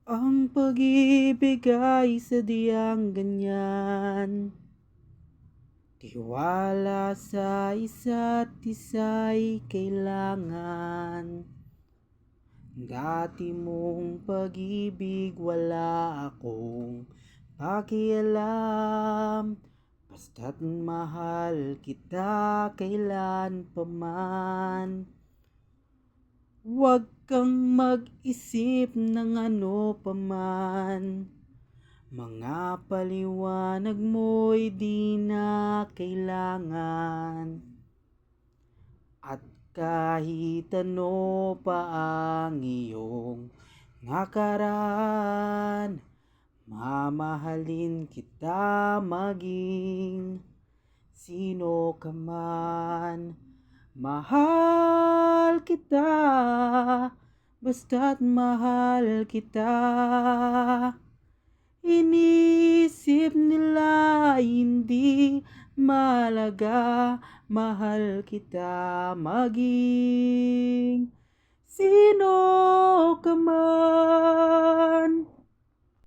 Ang pag-ibig ay sadyang ganyan, tiwala sa isa't isa'y kailangan. Dati mong pag-ibig wala akong pakialam, basta't mahal kita kailan pa man. Huwag kang mag-isip ng ano paman, mga paliwanag mo'y di na kailangan. At kahit ano pa ang iyong nakaraan, mamahalin kita maging sino ka man. Mahal kita, basta't mahal kita. Inisip nila hindi malaga, mahal kita maging sino ka man.